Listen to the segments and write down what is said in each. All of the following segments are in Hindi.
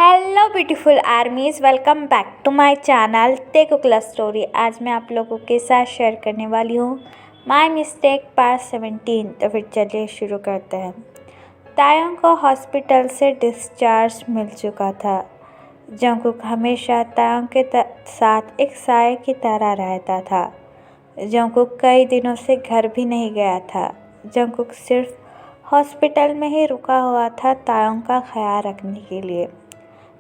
Hello beautiful armies, welcome back to my channel tech class story. आज मैं आप लोगों के साथ शेयर करने वाली हूँ माय मिस्टेक पार्ट 17। तो फिर चलिए शुरू करते हैं। तायोंग को हॉस्पिटल से डिस्चार्ज मिल चुका था। जंगकुक हमेशा तायोंग के साथ एक साए की तरह रहता था। जंगकुक कई दिनों से घर भी नहीं गया था। जंगकुक सिर्फ हॉस्पिटल में ही रुका हुआ था तायोंग का ख्याल रखने के लिए।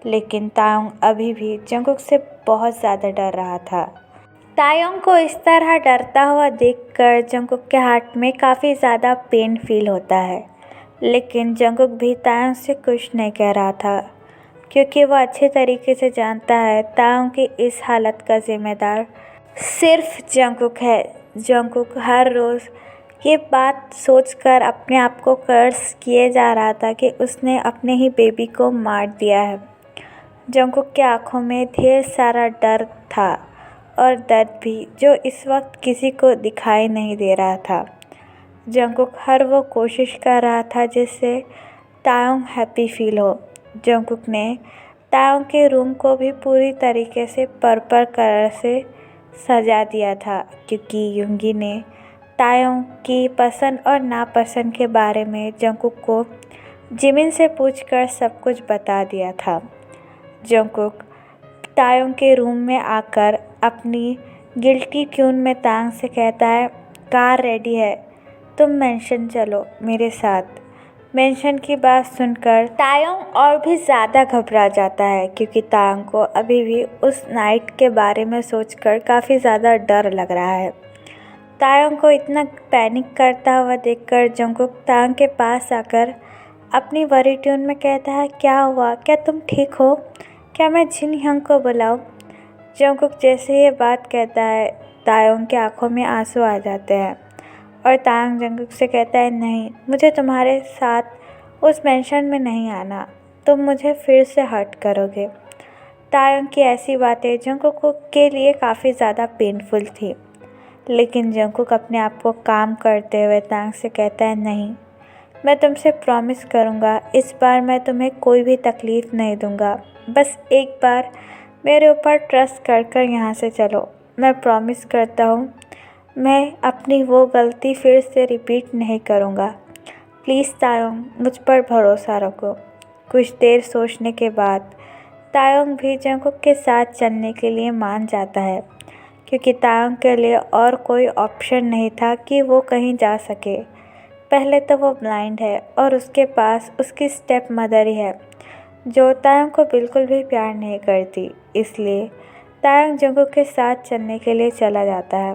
लेकिन तायोंग अभी भी जंगकुक से बहुत ज़्यादा डर रहा था। तायोंग को इस तरह डरता हुआ देखकर जंगकुक के हार्ट में काफ़ी ज़्यादा पेन फील होता है। लेकिन जंगकुक भी तायोंग से कुछ नहीं कह रहा था, क्योंकि वह अच्छे तरीके से जानता है तायोंग की इस हालत का जिम्मेदार सिर्फ जंगकुक है। जंगकुक हर रोज़ ये बात सोचकर अपने आप को कर्स किए जा रहा था कि उसने अपने ही बेबी को मार दिया है। जंगकुक की आंखों में ढेर सारा डर था और दर्द भी, जो इस वक्त किसी को दिखाई नहीं दे रहा था। जंगकुक हर वो कोशिश कर रहा था जिससे तायोंग हैप्पी फील हो। जंगकुक ने तायोंग के रूम को भी पूरी तरीके से पर्पल कलर से सजा दिया था, क्योंकि युंगी ने तायोंग की पसंद और नापसंद के बारे में जंगकुक को जिमिन से पूछकर सब कुछ बता दिया था। जंगकुक तायोंग के रूम में आकर अपनी गिल्टी ट्यून में तांग से कहता है, कार रेडी है, तुम मेंशन चलो मेरे साथ। मेंशन की बात सुनकर तायोंग और भी ज़्यादा घबरा जाता है, क्योंकि तायोंग को अभी भी उस नाइट के बारे में सोचकर काफ़ी ज़्यादा डर लग रहा है। तायोंग को इतना पैनिक करता हुआ देखकर जंगकुक तायोंग के पास आकर अपनी वरी ट्यून में कहता है, क्या हुआ, क्या तुम ठीक हो, क्या मैं जिन यंग को बुलाऊं? जंगकुक जैसे ये बात कहता है, तायोंग की आंखों में आंसू आ जाते हैं और तायोंग जंगकुक से कहता है, नहीं, मुझे तुम्हारे साथ उस मेंशन में नहीं आना, तुम मुझे फिर से हर्ट करोगे। तायोंग की ऐसी बातें जंगकुक के लिए काफ़ी ज़्यादा पेनफुल थी। लेकिन जंगकुक अपने आप को काम करते हुए तायोंग से कहता है, नहीं, मैं तुमसे प्रॉमिस करूँगा, इस बार मैं तुम्हें कोई भी तकलीफ़ नहीं दूँगा। बस एक बार मेरे ऊपर ट्रस्ट कर यहाँ से चलो। मैं प्रॉमिस करता हूँ मैं अपनी वो गलती फिर से रिपीट नहीं करूँगा। प्लीज़ तायोंग, मुझ पर भरोसा रखो। कुछ देर सोचने के बाद तायोंग भी जंगकुक के साथ चलने के लिए मान जाता है, क्योंकि तायोंग के लिए और कोई ऑप्शन नहीं था कि वो कहीं जा सके। पहले तो वो ब्लाइंड है और उसके पास उसकी स्टेप मदर ही है, जो तायोंग को बिल्कुल भी प्यार नहीं करती। इसलिए तायोंग जंगकुक के साथ चलने के लिए चला जाता है।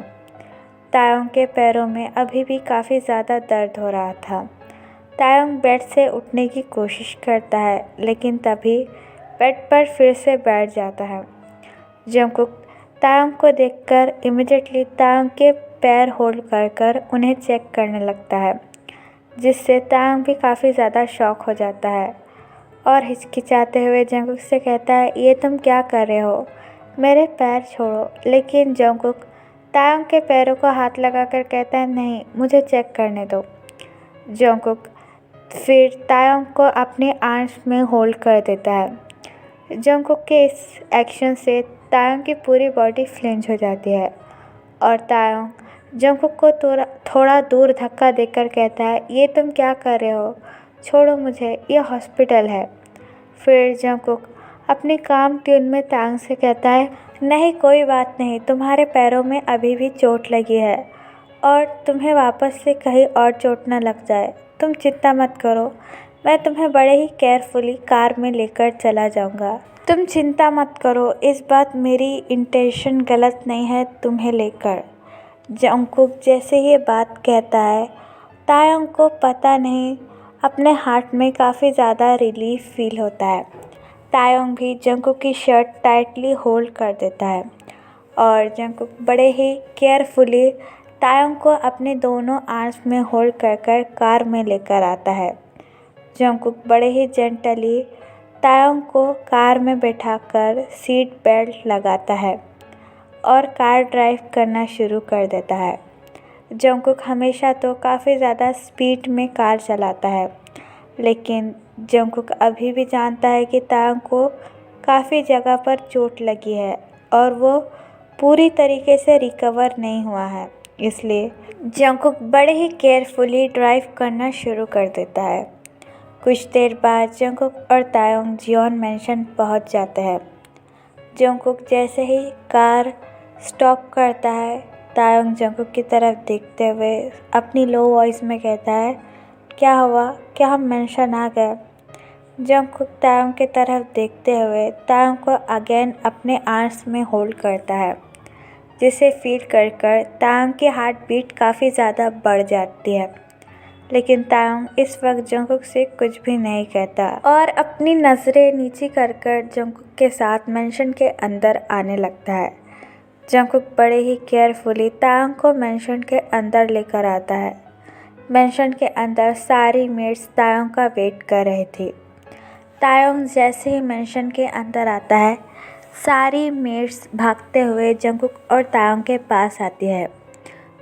तायोंग के पैरों में अभी भी काफ़ी ज़्यादा दर्द हो रहा था। तायोंग बेड से उठने की कोशिश करता है, लेकिन तभी बेड पर फिर से बैठ जाता है। जंगकुक तायोंग को देखकर इमिडिएटली तायोंग के पैर होल्ड कर उन्हें चेक करने लगता है, जिससे तायोंग भी काफ़ी ज़्यादा शॉक हो जाता है और हिचकिचाते हुए जंगकुक से कहता है, ये तुम क्या कर रहे हो, मेरे पैर छोड़ो। लेकिन जंगकुक तायोंग के पैरों को हाथ लगाकर कहता है, नहीं, मुझे चेक करने दो। जंगकुक फिर तायोंग को अपने आर्म्स में होल्ड कर देता है। जंगकुक के इस एक्शन से तायोंग की पूरी बॉडी फ्लिंच हो जाती है और तायोंग जंगकुक को थोड़ा दूर धक्का देकर कहता है, ये तुम क्या कर रहे हो, छोड़ो मुझे, ये हॉस्पिटल है। फिर जंगकुक अपनी काम ट्यून में तायोंग से कहता है, नहीं, कोई बात नहीं, तुम्हारे पैरों में अभी भी चोट लगी है और तुम्हें वापस से कहीं और चोट न लग जाए, तुम चिंता मत करो, मैं तुम्हें बड़े ही केयरफुली कार में लेकर चला जाऊंगा। तुम चिंता मत करो, इस बात मेरी इंटेंशन गलत नहीं है तुम्हें लेकर। जंगकुक जैसे ये बात कहता है, तायोंग को पता नहीं अपने हार्ट में काफ़ी ज़्यादा रिलीफ फील होता है। तायोंग भी जंगकुक की शर्ट टाइटली होल्ड कर देता है और जंगकुक बड़े ही केयरफुली तायोंग को अपने दोनों आर्म्स में होल्ड कर कार में लेकर आता है। जंगकुक बड़े ही जेंटली तायोंग को कार में बैठाकर सीट बेल्ट लगाता है और कार ड्राइव करना शुरू कर देता है। जंगकुक हमेशा तो काफ़ी ज़्यादा स्पीड में कार चलाता है, लेकिन जंगकुक अभी भी जानता है कि तायंग को काफ़ी जगह पर चोट लगी है और वो पूरी तरीके से रिकवर नहीं हुआ है। इसलिए जंगकुक बड़े ही केयरफुली ड्राइव करना शुरू कर देता है। कुछ देर बाद जंगकुक और तायंग जियोन मैंशन पहुंच जाते हैं। जंगकुक जैसे ही कार स्टॉप करता है, तायंग जंगकुक की तरफ देखते हुए अपनी लो वॉइस में कहता है, क्या हुआ, क्या हम मैंशन आ गए? जंगकुक तायंग की तरफ देखते हुए तायंग को अगेन अपने आर्म्स में होल्ड करता है, जिसे फील कर कर तायंग की हार्ट बीट काफ़ी ज़्यादा बढ़ जाती है। लेकिन तायंग इस वक्त जंगकुक से कुछ भी नहीं कहता और अपनी नज़रें नीचे कर कर जंगकुक के साथ मैंशन के अंदर आने लगता है। जंगकुक बड़े ही केयरफुली तायंग को मैंशन के अंदर लेकर आता है। मैंशन के अंदर सारी मेड्स तायंग का वेट कर रही थी। तायंग जैसे ही मैंशन के अंदर आता है, सारी मेड्स भागते हुए जंगकुक और तायंग के पास आती है।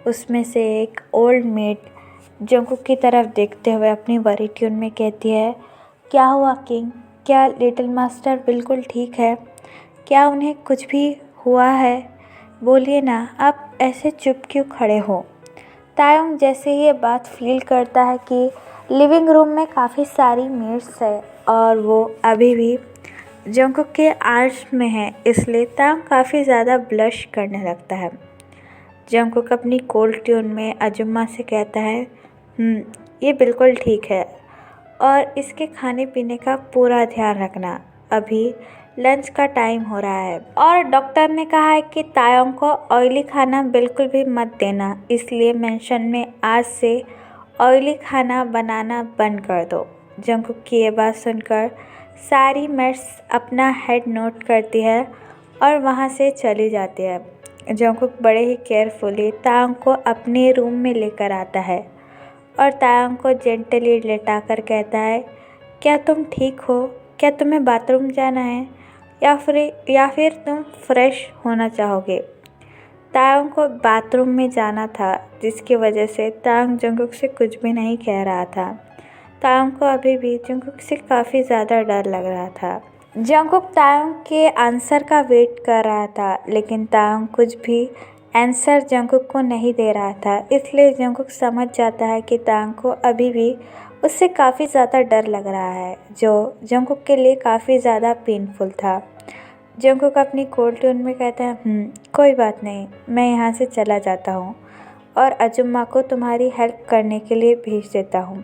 उसमें से एक ओल्ड मेड जंगकुक की तरफ देखते हुए अपनी वरी ट्यून में कहती है, क्या हुआ किंग? क्या लिटिल मास्टर बिल्कुल ठीक है? क्या उन्हें कुछ भी हुआ है? बोलिए ना, आप ऐसे चुप क्यों खड़े हो? तायंग जैसे ये बात फील करता है कि लिविंग रूम में काफ़ी सारी मेड्स है और वो अभी भी जंगकुक के आर्म्स में है, इसलिए तायंग काफ़ी ज़्यादा ब्लश करने लगता है। जंगकुक अपनी कोल्ड ट्यून में अजुम्मा से कहता है, ये बिल्कुल ठीक है और इसके खाने पीने का पूरा ध्यान रखना। अभी लंच का टाइम हो रहा है और डॉक्टर ने कहा है कि तायंग को ऑयली खाना बिल्कुल भी मत देना, इसलिए मेंशन में आज से ऑयली खाना बनाना बंद कर दो। जंगकुक की ये बात सुनकर सारी मेड्स अपना हेड नोट करती है और वहाँ से चली जाती है। जंगकुक बड़े ही केयरफुली तायंग को अपने रूम में लेकर आता है और तायंग को जेंटली लेटाकर कहता है, क्या तुम ठीक हो? क्या तुम्हें बाथरूम जाना है या फिर तुम फ्रेश होना चाहोगे? तायंग को बाथरूम में जाना था, जिसकी वजह से तायंग जंगकुक से कुछ भी नहीं कह रहा था। तायंग को अभी भी जंगकुक से काफ़ी ज़्यादा डर लग रहा था। जंगकुक तायंग के आंसर का वेट कर रहा था, लेकिन तायंग कुछ भी आंसर जंगकुक को नहीं दे रहा था। इसलिए जंगकुक समझ जाता है कि तायंग को अभी भी उससे काफ़ी ज़्यादा डर लग रहा है, जो जंगकुक के लिए काफ़ी ज़्यादा पेनफुल था। जंगकुक अपनी कोल्ड ट्यून में कहता है, कोई बात नहीं, मैं यहाँ से चला जाता हूँ और अजुम्मा को तुम्हारी हेल्प करने के लिए भेज देता हूँ।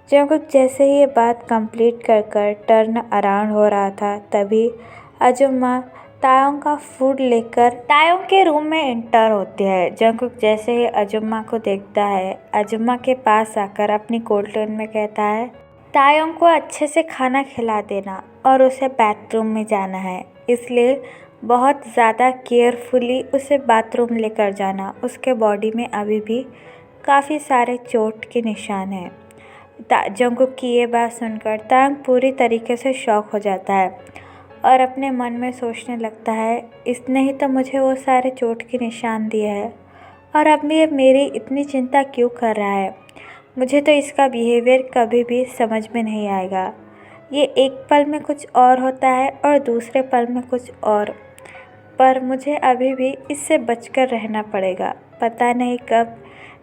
जंगकुक जैसे ही ये बात कंप्लीट कर कर टर्न अराउंड हो रहा था, तभी अजुम्मा तायंग का फूड लेकर तायंग के रूम में एंटर होती है। जंगकुक जैसे ही अजुम्मा को देखता है, अजुम्मा के पास आकर अपनी कोल्ड ट्यून में कहता है, तायंग को अच्छे से खाना खिला देना और उसे बाथरूम में जाना है, इसलिए बहुत ज़्यादा केयरफुली उसे बाथरूम लेकर जाना। उसके बॉडी में अभी भी काफ़ी सारे चोट के निशान हैं। जंगकुक की ये बात सुनकर तायंग पूरी तरीके से शॉक हो जाता है और अपने मन में सोचने लगता है, इसने ही तो मुझे वो सारे चोट के निशान दिए हैं और अब ये मेरी इतनी चिंता क्यों कर रहा है? मुझे तो इसका बिहेवियर कभी भी समझ में नहीं आएगा। ये एक पल में कुछ और होता है और दूसरे पल में कुछ और, पर मुझे अभी भी इससे बचकर रहना पड़ेगा। पता नहीं कब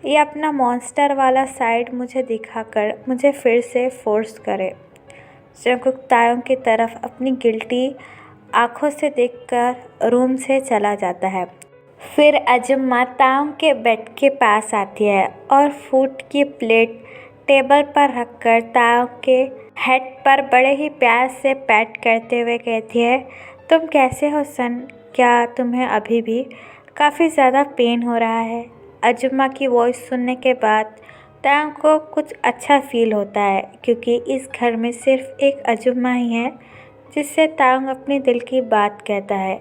ये अपना मॉन्स्टर वाला साइड मुझे दिखाकर मुझे फिर से फोर्स करे। जंगकुक तायंग की तरफ अपनी गिल्टी आँखों से देखकर रूम से चला जाता है। फिर अजुम्मा तायंग के बेड के पास आती है और फूड की प्लेट टेबल पर रखकर तायंग के हेड पर बड़े ही प्यार से पैट करते हुए कहती है, तुम कैसे हो सन? क्या तुम्हें अभी भी काफ़ी ज़्यादा पेन हो रहा है? अजुम्मा की वॉइस सुनने के बाद तायंग को कुछ अच्छा फील होता है, क्योंकि इस घर में सिर्फ एक अजुम्मा ही है जिससे तायंग अपने दिल की बात कहता है।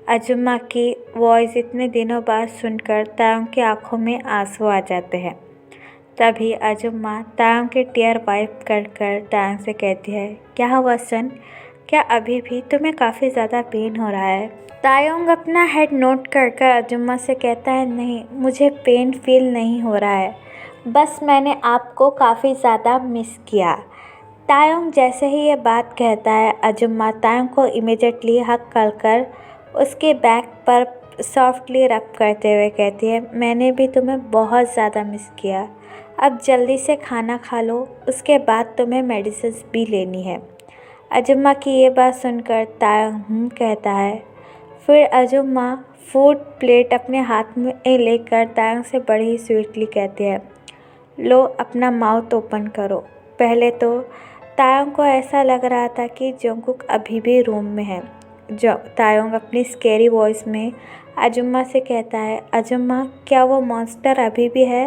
अजुम्मा की वॉइस इतने दिनों बाद सुनकर तायंग की आंखों में आंसू आ जाते हैं। तभी अजुम्मा तायंग के टीयर वाइप कर कर तायंग से कहती है, क्या हुआ सन? क्या अभी भी तुम्हें काफ़ी ज़्यादा पेन हो रहा है? तायंग अपना हेड नोट कर कर अजुम्मा से कहता है, नहीं, मुझे पेन फील नहीं हो रहा है, बस मैंने आपको काफ़ी ज़्यादा मिस किया। तायोंग जैसे ही ये बात कहता है, अजुम्मा तायोंग को इमीडिएटली हक कर उसके बैक पर सॉफ्टली रब करते हुए कहती है, मैंने भी तुम्हें बहुत ज़्यादा मिस किया। अब जल्दी से खाना खा लो, उसके बाद तुम्हें मेडिसिन भी लेनी है। अजुम्मा की ये बात सुनकर तायोंग कहता है। फिर अजुम्मा फूड प्लेट अपने हाथ में लेकर तायोंग से बड़ी ही स्वीटली कहती है, लो अपना माउथ ओपन करो। पहले तो तायोंग को ऐसा लग रहा था कि जंगकुक अभी भी रूम में है। तायोंग अपनी स्केरी वॉइस में अजुम्मा से कहता है, अजुम्मा क्या वो मॉन्स्टर अभी भी है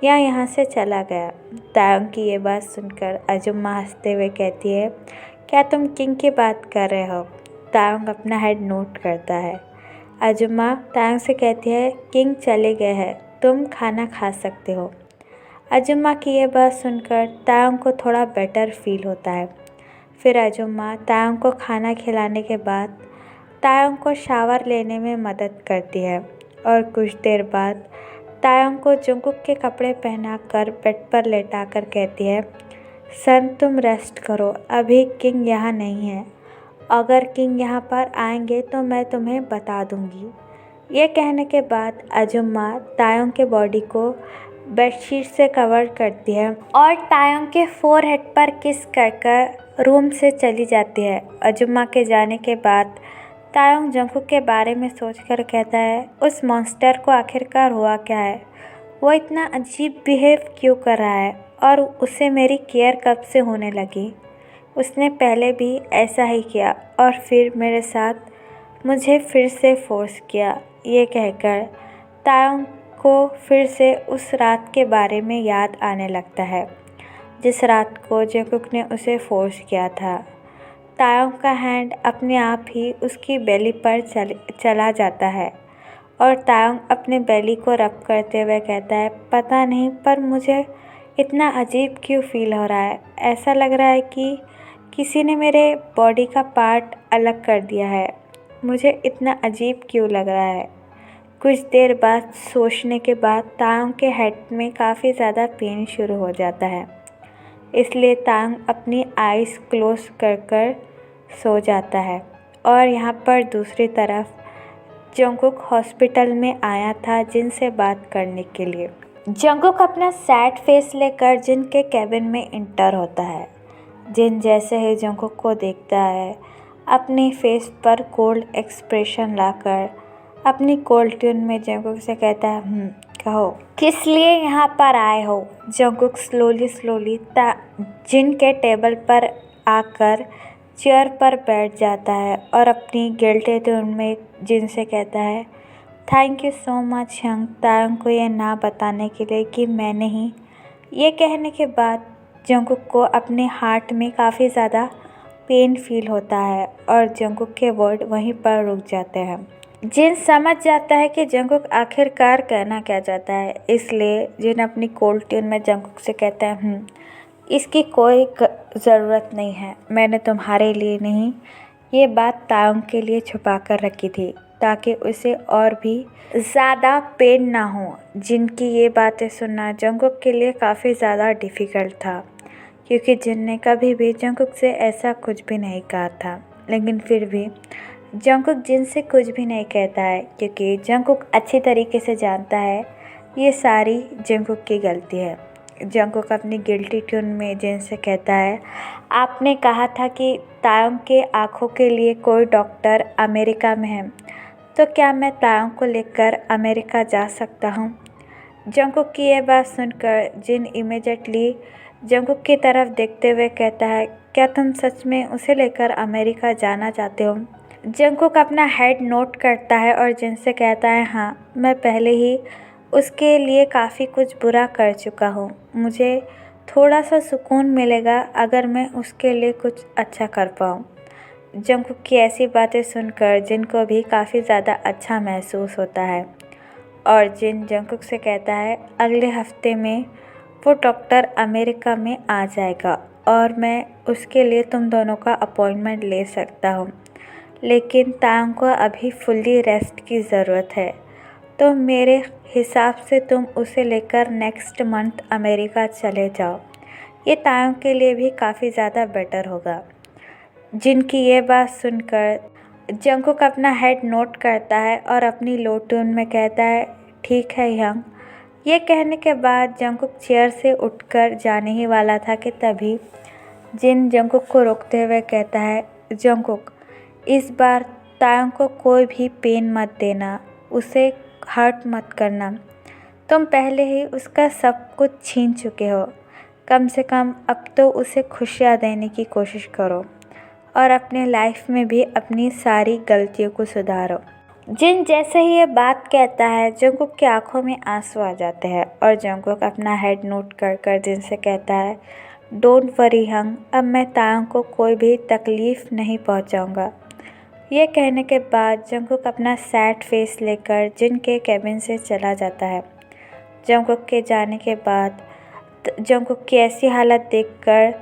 या यहाँ से चला गया? तायोंग की ये बात सुनकर अजुम्मा हंसते हुए कहती है, क्या तुम किंग की बात कर रहे हो? तायोंग अपना हेड नोट करता है। अजुम्मा तायोंग से कहती है, किंग चले गए हैं, तुम खाना खा सकते हो। अजुम्मा की ये बात सुनकर तायोंग को थोड़ा बेटर फील होता है। फिर अजुम्मा तायोंग को खाना खिलाने के बाद तायोंग को शावर लेने में मदद करती है और कुछ देर बाद तायोंग को जंगकुक के कपड़े पहनाकर बेड पर लेटाकर कहती है, सन तुम रेस्ट करो, अभी किंग यहाँ नहीं है। अगर किंग यहाँ पर आएंगे तो मैं तुम्हें बता दूँगी। ये कहने के बाद अजुम्मा तायोंग के बॉडी को बेडशीट से कवर करती है और तायोंग के फोरहेड पर किस कर रूम से चली जाती है। अजुम्मा के जाने के बाद तायोंग जंगकुक के बारे में सोचकर कहता है, उस मॉन्स्टर को आखिरकार हुआ क्या है? वो इतना अजीब बिहेव क्यों कर रहा है और उसे मेरी केयर कब से होने लगी? उसने पहले भी ऐसा ही किया और फिर मेरे साथ मुझे फिर से फोर्स किया। ये कहकर तायोंग को फिर से उस रात के बारे में याद आने लगता है जिस रात को जंगकुक ने उसे फोर्स किया था। तायोंग का हैंड अपने आप ही उसकी बेली पर चला जाता है और तायोंग अपने बेली को रब करते हुए कहता है, पता नहीं पर मुझे इतना अजीब क्यों फील हो रहा है। ऐसा लग रहा है कि किसी ने मेरे बॉडी का पार्ट अलग कर दिया है। मुझे इतना अजीब क्यों लग रहा है? कुछ देर बाद सोचने के बाद तायोंग के हेड में काफ़ी ज़्यादा पेन शुरू हो जाता है, इसलिए तायोंग अपनी आइज़ क्लोज कर सो जाता है। और यहाँ पर दूसरी तरफ जंगकुक हॉस्पिटल में आया था जिन से बात करने के लिए। जंगकुक अपना सैड फेस लेकर जिन के कैबिन में इंटर होता है। जिन जैसे ही जंगकुक को देखता है, अपने फेस पर कोल्ड एक्सप्रेशन लाकर अपनी कोल्ड ट्यून में जंगकुक से कहता है, कहो किस लिए यहाँ पर आए हो? जंगकुक स्लोली जिन के टेबल पर आकर चेयर पर बैठ जाता है और अपनी गिल्टी ट्यून में जिन से कहता है, thank you so much young Taeyong को ये ना बताने के लिए कि मैंने ही। ये कहने के बाद जंगकुक को अपने हार्ट में काफ़ी ज़्यादा पेन फील होता है और जंगकुक के वर्ड वहीं पर रुक जाते हैं। जिन समझ जाता है कि जंगकुक आखिरकार कहना क्या चाहता है, इसलिए जिन अपनी कोल्ड ट्यून में जंगकुक से कहता है, इसकी कोई ज़रूरत नहीं है, मैंने तुम्हारे लिए नहीं ये बात तायोंग के लिए छुपा कर रखी थी ताकि उसे और भी ज़्यादा पेन ना हो। जिनकी ये बातें सुनना जंगकुक के लिए काफ़ी ज़्यादा डिफ़िकल्ट था क्योंकि जिन ने कभी भी जंगकुक से ऐसा कुछ भी नहीं कहा था, लेकिन फिर भी जंगकुक जिन से कुछ भी नहीं कहता है क्योंकि जंगकुक अच्छी तरीके से जानता है ये सारी जंगकुक की गलती है। जंगकुक अपनी गिल्टी ट्यून में जिन से कहता है, आपने कहा था कि तायोंग के आँखों के लिए कोई डॉक्टर अमेरिका में है, तो क्या मैं तायोंग को लेकर अमेरिका जा सकता हूँ? जंगकुक की यह बात सुनकर जिन इमीडिएटली जंगकुक की तरफ देखते हुए कहता है, क्या तुम सच में उसे लेकर अमेरिका जाना चाहते हो? जंगकुक अपना हेड नोट करता है और जिन से कहता है, हाँ मैं पहले ही उसके लिए काफ़ी कुछ बुरा कर चुका हूँ। मुझे थोड़ा सा सुकून मिलेगा अगर मैं उसके लिए कुछ अच्छा कर पाऊँ। जंगकुक की ऐसी बातें सुनकर जिन को भी काफ़ी ज़्यादा अच्छा महसूस होता है और जिन जंगकुक से कहता है, अगले हफ्ते में वो डॉक्टर अमेरिका में आ जाएगा और मैं उसके लिए तुम दोनों का अपॉइंटमेंट ले सकता हूँ, लेकिन तायोंग को अभी फुल्ली रेस्ट की ज़रूरत है, तो मेरे हिसाब से तुम उसे लेकर नेक्स्ट मंथ अमेरिका चले जाओ ये तायों के लिए भी काफ़ी ज़्यादा बेटर होगा। जिनकी ये बात सुनकर जंगकुक अपना हेड नोट करता है और अपनी लो टोन में कहता है, ठीक है यंग। ये कहने के बाद जंगकुक चेयर से उठकर जाने ही वाला था कि तभी जिन जंगकुक को रोकते हुए कहता है, जंगकुक इस बार तायों को कोई भी पेन मत देना, उसे हर्ट मत करना। तुम पहले ही उसका सब कुछ छीन चुके हो, कम से कम अब तो उसे खुशियाँ देने की कोशिश करो और अपने लाइफ में भी अपनी सारी गलतियों को सुधारो। जिन जैसे ही ये बात कहता है जंगकुक की आंखों में आंसू आ जाते हैं और जंगकुक अपना हेड नोट कर कर जिन से कहता है, डोंट वरी हंग, अब मैं तायों को कोई भी तकलीफ़ नहीं पहुंचाऊंगा। ये कहने के बाद जंगकुक अपना सैड फेस लेकर जिन के कैबिन से चला जाता है। जंगकुक के जाने के बाद जंगकुक की ऐसी हालत देखकर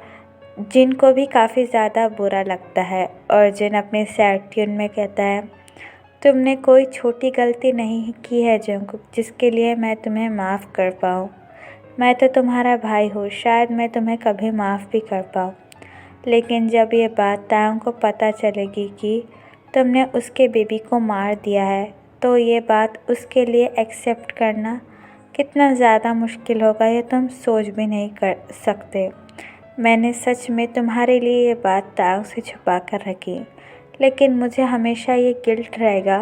जिन को भी काफ़ी ज़्यादा बुरा लगता है और जिन अपने सैड ट्यून में कहता है, तुमने कोई छोटी गलती नहीं की है जंगकुक जिसके लिए मैं तुम्हें माफ़ कर पाऊँ। मैं तो तुम्हारा भाई हूँ, शायद मैं तुम्हें कभी माफ़ भी कर पाऊँ, लेकिन जब ये बात तायों को पता चलेगी कि तुमने उसके बेबी को मार दिया है तो ये बात उसके लिए एक्सेप्ट करना कितना ज़्यादा मुश्किल होगा ये तुम सोच भी नहीं कर सकते। मैंने सच में तुम्हारे लिए ये बात तायों से छुपा कर रखी, लेकिन मुझे हमेशा ये गिल्ट रहेगा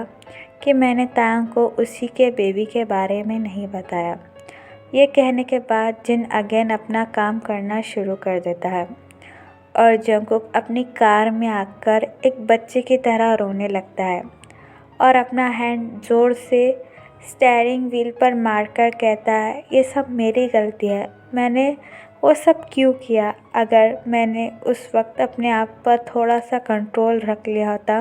कि मैंने तायों को उसी के बेबी के बारे में नहीं बताया। ये कहने के बाद जिन अगेन अपना काम करना शुरू कर देता है और जंगकुक अपनी कार में आकर एक बच्चे की तरह रोने लगता है और अपना हैंड ज़ोर से स्टीयरिंग व्हील पर मारकर कहता है, ये सब मेरी गलती है, मैंने वो सब क्यों किया। अगर मैंने उस वक्त अपने आप पर थोड़ा सा कंट्रोल रख लिया होता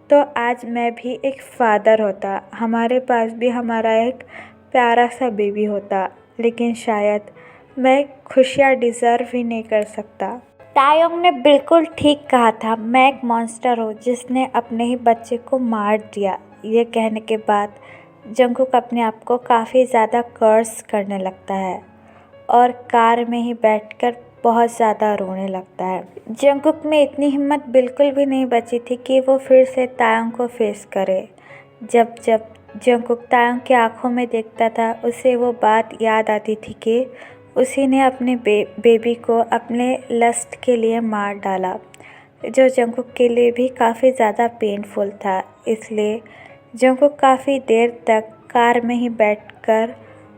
तो आज मैं भी एक फादर होता, हमारे पास भी हमारा एक प्यारा सा बेबी होता, लेकिन शायद मैं खुशियाँ डिज़र्व ही नहीं कर सकता। तायोंग ने बिल्कुल ठीक कहा था, मैं एक मॉन्स्टर हूँ जिसने अपने ही बच्चे को मार दिया। ये कहने के बाद जंगकुक अपने आप को काफ़ी ज़्यादा कर्स करने लगता है और कार में ही बैठकर बहुत ज़्यादा रोने लगता है। जंगकुक में इतनी हिम्मत बिल्कुल भी नहीं बची थी कि वो फिर से तायोंग को फेस करे। जब जब जंगकुक तायोंग की आंखों में देखता था उसे वो बात याद आती थी कि उसी ने अपने बेबी को अपने लस्ट के लिए मार डाला, जो जंगकुक के लिए भी काफ़ी ज़्यादा पेनफुल था। इसलिए जंगकुक काफ़ी देर तक कार में ही बैठकर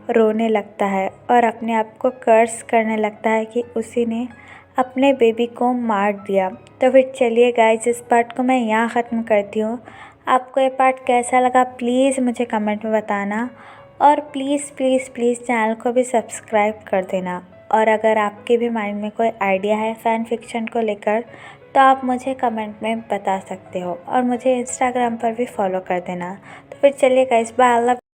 रोने लगता है और अपने आप को कर्स करने लगता है कि उसी ने अपने बेबी को मार दिया। तो फिर चलिए गाइस, इस पार्ट को मैं यहाँ ख़त्म करती हूँ। आपको ये पार्ट कैसा लगा प्लीज़ मुझे कमेंट में बताना और प्लीज़ प्लीज़ प्लीज़ चैनल को भी सब्सक्राइब कर देना। और अगर आपके भी माइंड में कोई आइडिया है फ़ैन फिक्शन को लेकर तो आप मुझे कमेंट में बता सकते हो और मुझे इंस्टाग्राम पर भी फॉलो कर देना। तो फिर चलिए गाइस, बाय।